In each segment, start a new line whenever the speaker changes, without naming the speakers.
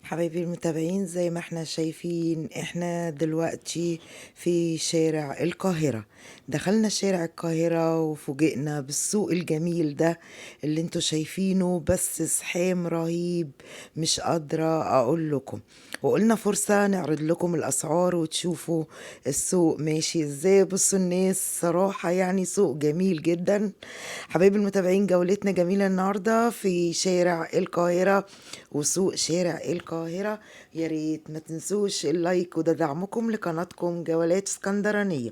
حبايبي المتابعين، زي ما احنا شايفين احنا دلوقتي في شارع القاهرة. دخلنا شارع القاهرة وفوجئنا بالسوق الجميل ده اللي انتوا شايفينه، بس زحام رهيب مش قادرة اقول لكم. وقلنا فرصة نعرض لكم الاسعار وتشوفوا السوق ماشي ازاي. بصوا الناس صراحة يعني سوق جميل جدا. حبايبي المتابعين، جولتنا جميلة النهاردة في شارع القاهرة وسوق شارع القاهرة. يا ريت ما تنسوش اللايك، وده دعمكم لقناتكم جولات اسكندرانية.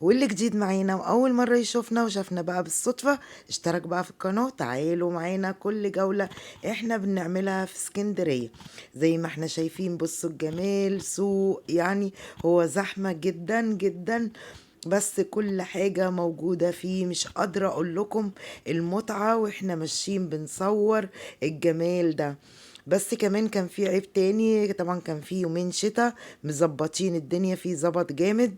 واللي جديد معانا وأول مرة يشوفنا وشافنا بقى بالصدفة، اشترك بقى في القناة. تعالوا معانا كل جولة احنا بنعملها في اسكندرية. زي ما احنا شايفين بصوا الجمال، سوق يعني هو زحمة جدا جدا، بس كل حاجة موجودة فيه. مش قادرة اقول لكم المتعة واحنا ماشيين بنصور الجمال ده. بس كمان كان في عيب تاني طبعا، كان في يومين شتاء مظبطين الدنيا فيه ظبط جامد.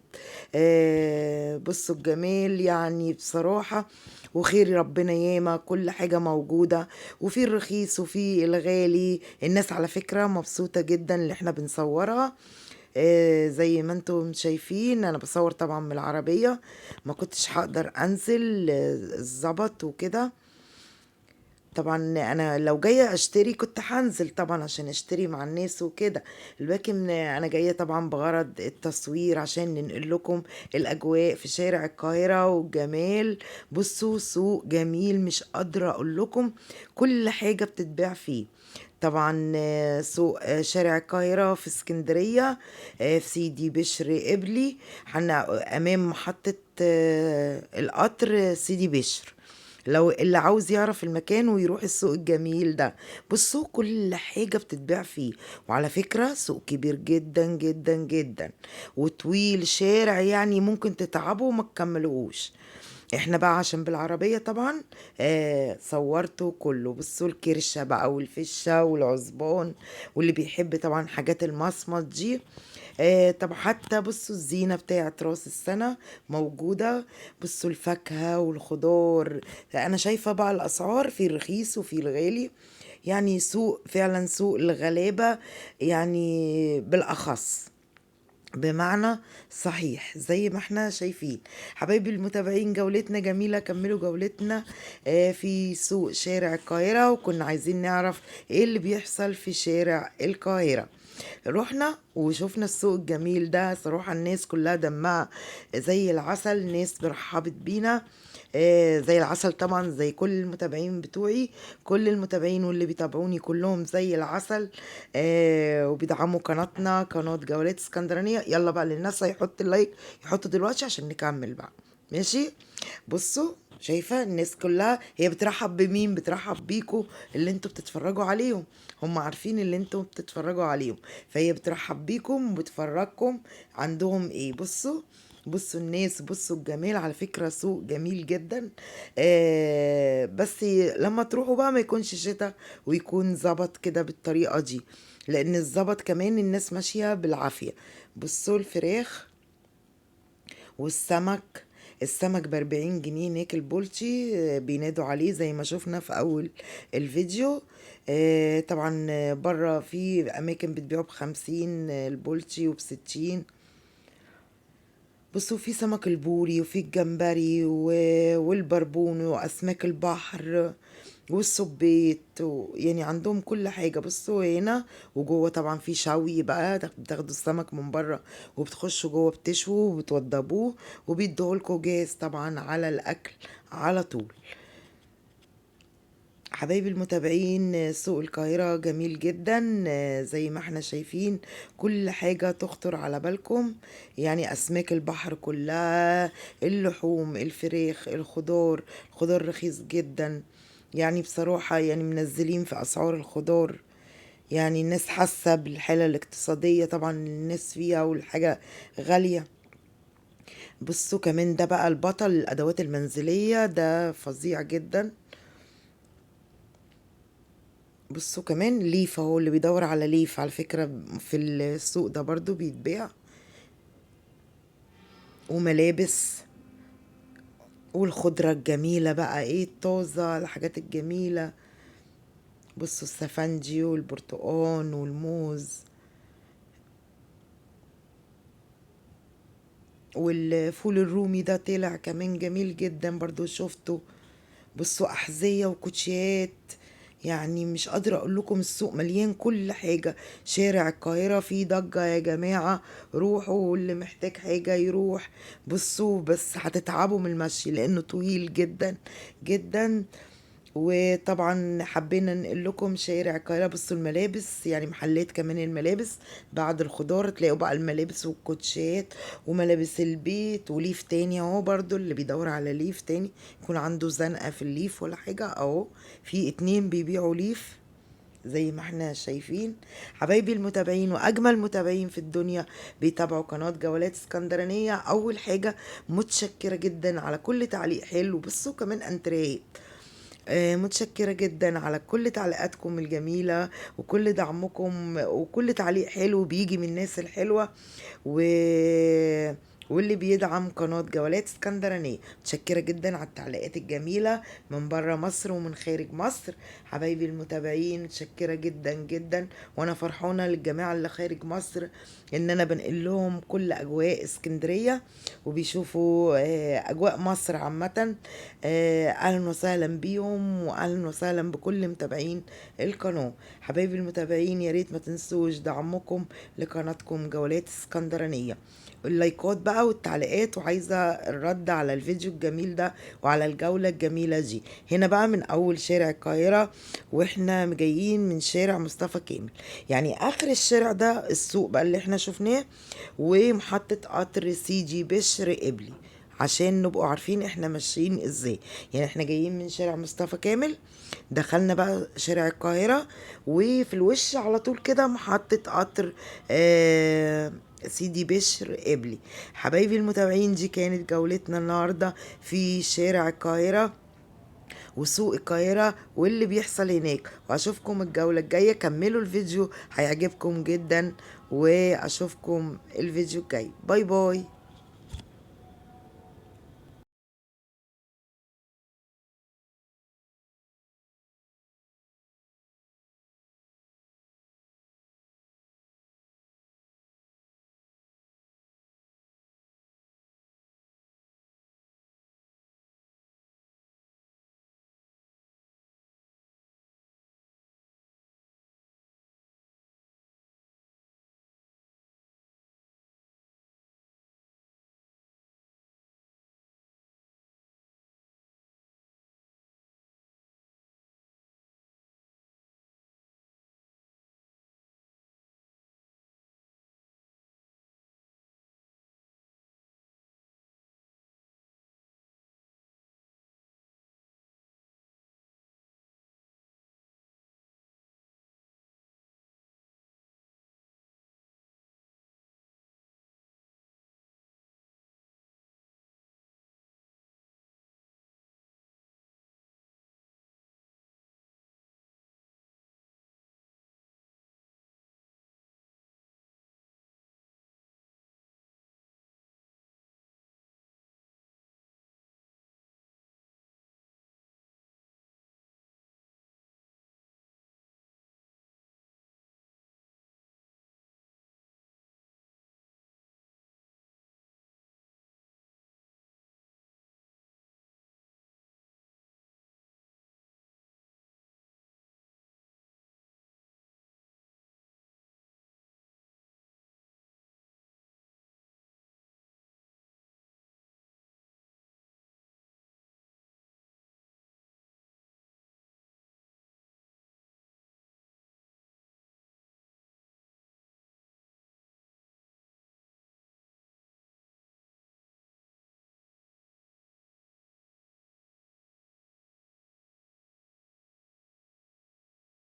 بصوا الجمال يعني بصراحة، وخير ربنا ياما كل حاجة موجودة، وفي الرخيص وفي الغالي. الناس على فكرة مبسوطة جدا اللي احنا بنصورها. زي ما انتم شايفين انا بصور طبعا من العربية، ما كنتش هقدر انزل الظبط وكده. طبعا انا لو جايه اشتري كنت هنزل طبعا عشان اشتري مع الناس وكده، لكن انا جايه طبعا بغرض التصوير عشان ننقل لكم الاجواء في شارع القاهره والجمال. بصوا سوق جميل مش قادره اقول لكم كل حاجه بتتباع فيه. طبعا سوق شارع القاهرة في اسكندرية، في سيدي بشر قبلي. أمام محطة القطر سيدي بشر. لو اللي عاوز يعرف المكان ويروح السوق الجميل ده، بصوا كل حاجة بتتباع فيه. وعلى فكرة سوق كبير جدا جدا جدا وطويل، شارع يعني ممكن تتعبوا وما تكملوش. احنا بقى عشان بالعربية طبعا صورته كله. بصوا الكرشة بقى والفشة والعزبان، واللي بيحب طبعا حاجات المصمت دي. طب حتى بصوا الزينة بتاعت راس السنة موجودة. بصوا الفاكهة والخضار. أنا شايفة بقى الأسعار في الرخيص وفي الغالي، يعني سوق فعلا سوق الغلابة يعني بالأخص، بمعنى صحيح زي ما احنا شايفين. حبايبي المتابعين، جولتنا جميلة، كملوا جولتنا في سوق شارع القاهرة. وكنا عايزين نعرف ايه اللي بيحصل في شارع القاهرة. رحنا وشوفنا السوق الجميل ده. صراحة الناس كلها دمها زي العسل، ناس برحبت بينا زي العسل طبعا، زي كل المتابعين بتوعي. كل المتابعين واللي بيتابعوني كلهم زي العسل، وبيدعموا قناتنا قناة جولات اسكندرانية. يلا بقى للناس هيحط اللايك يحطوا دلوقتي عشان نكمل بقى. ماشي. بصوا شايفة الناس كلها هي بترحب بمين؟ بترحب بيكوا اللي انتوا بتتفرجوا عليهم. هم عارفين اللي انتوا بتتفرجوا عليهم، فهي بترحب بيكم وبتفرجكم عندهم ايه. بصوا الناس، بصوا الجمال. على فكرة سوق جميل جدا. بس لما تروحوا بقى ما يكونش شتاء ويكون ظبط كده بالطريقة دي، لان الظبط كمان الناس ماشية بالعافية. بصوا الفراخ والسمك. السمك ب40 جنيه هناك البولتي، بينادوا عليه زي ما شفنا في اول الفيديو. طبعا بره في اماكن بتبيعه ب50 البولتي وب60. بصوا في سمك البوري وفي الجمبري والبربون واسماك البحر والسبيط يعني عندهم كل حاجة. بصوا هنا وجوه طبعا في شوي بقى، بتاخدوا السمك من بره وبتخشوا جوه بتشووا وبتوضبوه وبيدوهولكوا جاهز طبعا على الأكل على طول. حبايبي المتابعين، سوق القاهرة جميل جدا زي ما احنا شايفين. كل حاجة تخطر على بالكم، يعني أسماك البحر كلها، اللحوم، الفراخ، الخضار. الخضار رخيص جدا يعني بصراحة، يعني منزلين في أسعار الخضار. يعني الناس حاسة بالحالة الاقتصادية طبعا الناس فيها والحاجة غالية. بصوا كمان ده بقى البطل الأدوات المنزلية ده فظيع جدا. بصوا كمان ليف اهو، اللي بيدور على ليف على فكرة في السوق ده برضو بيتباع. وملابس والخضرة الجميلة بقى، ايه الطازة الحاجات الجميلة. بصوا السفندي والبرتقان والموز والفول الرومي ده طلع كمان جميل جدا برضو شفته. بصوا أحذية وكوتشيات، يعني مش قادرة أقول لكم السوق مليان كل حاجة. شارع القاهرة فيه ضجة يا جماعة، روحوا واللي محتاج حاجة يروح. بصوا بس هتتعبوا من المشي لأنه طويل جدا جدا. وطبعا حبينا ننقل لكم شارع القاهرة. بصوا الملابس، يعني محلات كمان الملابس بعد الخضار تلاقوا بقى الملابس والكوتشات وملابس البيت وليف تاني اهو. برضو اللي بيدور على ليف تاني يكون عنده زنقة في الليف ولا حاجة اهو، في اتنين بيبيعوا ليف زي ما احنا شايفين. حبايبي المتابعين واجمل متابعين في الدنيا بيتابعوا قناة جولات اسكندرانية، اول حاجة متشكرة جدا على كل تعليق حلو. بصوا كمان انتريت، متشكرة جدا على كل تعليقاتكم الجميلة وكل دعمكم وكل تعليق حلو بيجي من الناس الحلوة و... واللي بيدعم قناة جولات اسكندرانية. متشكرة جدا على التعليقات الجميلة من برا مصر ومن خارج مصر. حبايبي المتابعين متشكرة جدا جدا، وانا فرحانة للجماعة اللي خارج مصر ان انا بنقل لهم كل اجواء اسكندرية وبيشوفوا اجواء مصر عامة. اهلا وسهلا بيهم واهلا وسهلا بكل متابعين القناة. حبايبي المتابعين يا ريت ما تنسوش دعمكم لقناتكم جولات اسكندرانية، اللايكات بقى والتعليقات، وعايزة الرد على الفيديو الجميل ده وعلى الجولة الجميلة دي. هنا بقى من أول شارع القاهرة واحنا جايين من شارع مصطفى كامل، يعني آخر الشارع ده السوق بقى اللي احنا شفناه ومحطة قطر سيدي بشر قبلي، عشان نبقوا عارفين احنا ماشيين ازاي. يعني احنا جايين من شارع مصطفى كامل، دخلنا بقى شارع القاهرة وفي الوش على طول كده محطة قطر سيدي بشر قبلي. حبايبي المتابعين دي كانت جولتنا النهاردة في شارع القاهرة وسوق القاهرة واللي بيحصل هناك، واشوفكم الجولة الجاية. كملوا الفيديو هيعجبكم جدا، واشوفكم الفيديو الجاي. باي باي.